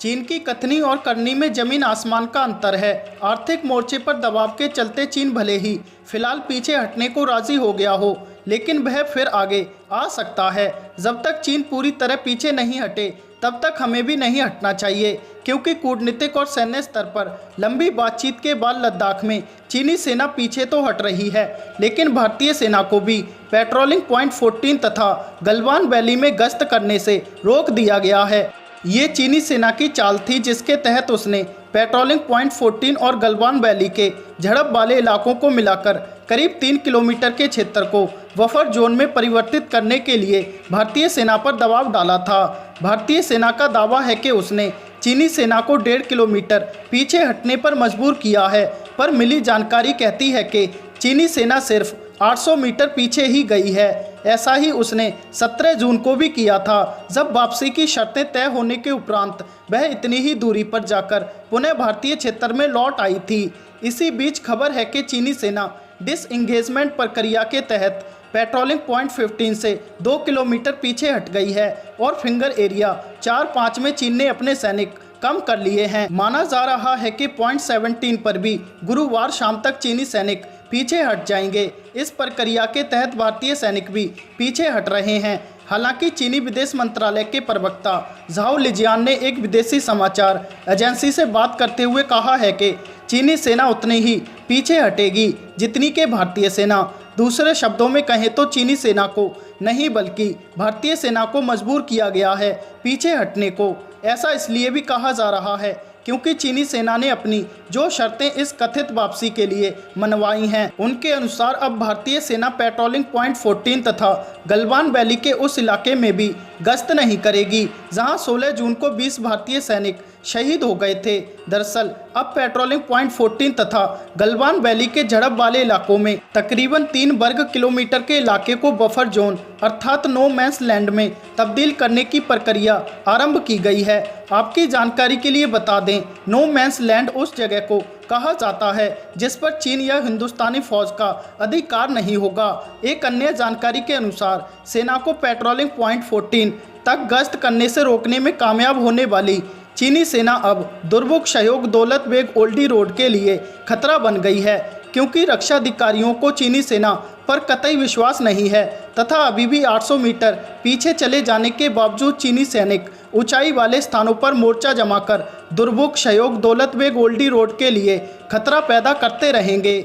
चीन की कथनी और करनी में जमीन आसमान का अंतर है। आर्थिक मोर्चे पर दबाव के चलते चीन भले ही फिलहाल पीछे हटने को राजी हो गया हो, लेकिन वह फिर आगे आ सकता है। जब तक चीन पूरी तरह पीछे नहीं हटे तब तक हमें भी नहीं हटना चाहिए, क्योंकि कूटनीतिक और सैन्य स्तर पर लंबी बातचीत के बाद लद्दाख में चीनी सेना पीछे तो हट रही है, लेकिन भारतीय सेना को भी पेट्रोलिंग पॉइंट 14 तथा गलवान वैली में गश्त करने से रोक दिया गया है। ये चीनी सेना की चाल थी, जिसके तहत उसने पेट्रोलिंग पॉइंट 14 और गलवान वैली के झड़प वाले इलाकों को मिलाकर करीब 3 किलोमीटर के क्षेत्र को बफर जोन में परिवर्तित करने के लिए भारतीय सेना पर दबाव डाला था। भारतीय सेना का दावा है कि उसने चीनी सेना को 1.5 किलोमीटर पीछे हटने पर मजबूर किया है, पर मिली जानकारी कहती है कि चीनी सेना सिर्फ 800 मीटर पीछे ही गई है। ऐसा ही उसने 17 जून को भी किया था, जब वापसी की शर्तें तय होने के उपरांत वह इतनी ही दूरी पर जाकर पुनः भारतीय क्षेत्र में लौट आई थी। इसी बीच खबर है कि चीनी सेना डिसएंगेजमेंट प्रक्रिया के तहत पेट्रोलिंग पॉइंट 15 से 2 किलोमीटर पीछे हट गई है और फिंगर एरिया 4-5 में चीन ने अपने सैनिक कम कर लिए हैं। माना जा रहा है कि पॉइंट 17 पर भी गुरुवार शाम तक चीनी सैनिक पीछे हट जाएंगे। इस प्रक्रिया के तहत भारतीय सैनिक भी पीछे हट रहे हैं। हालांकि चीनी विदेश मंत्रालय के प्रवक्ता झाओ लिजियान ने एक विदेशी समाचार एजेंसी से बात करते हुए कहा है कि चीनी सेना उतनी ही पीछे हटेगी जितनी कि भारतीय सेना। दूसरे शब्दों में कहें तो चीनी सेना को नहीं बल्कि भारतीय सेना को मजबूर किया गया है पीछे हटने को। ऐसा इसलिए भी कहा जा रहा है क्योंकि चीनी सेना ने अपनी जो शर्तें इस कथित वापसी के लिए मनवाई हैं, उनके अनुसार अब भारतीय सेना पेट्रोलिंग पॉइंट 14 तथा गलवान वैली के उस इलाके में भी गश्त नहीं करेगी जहां 16 जून को 20 भारतीय सैनिक शहीद हो गए थे। दरअसल अब पेट्रोलिंग पॉइंट 14 तथा गलवान वैली के झड़प वाले इलाकों में तकरीबन 3 वर्ग किलोमीटर के इलाके को बफर जोन अर्थात नो मैंस लैंड में तब्दील करने की प्रक्रिया आरंभ की गई है। आपकी जानकारी के लिए बता दें, नो मैंस लैंड उस जगह को कहा जाता है जिस पर चीन या हिंदुस्तानी फौज का अधिकार नहीं होगा। एक अन्य जानकारी के अनुसार सेना को पेट्रोलिंग पॉइंट 14 तक गश्त करने से रोकने में कामयाब होने वाली चीनी सेना अब दुर्मुख सहयोग दौलत बेग ओल्डी रोड के लिए खतरा बन गई है, क्योंकि रक्षा अधिकारियों को चीनी सेना पर कतई विश्वास नहीं है तथा अभी भी 800 मीटर पीछे चले जाने के बावजूद चीनी सैनिक ऊंचाई वाले स्थानों पर मोर्चा जमाकर दुर्मुख सहयोग दौलत बेग ओल्डी रोड के लिए खतरा पैदा करते रहेंगे।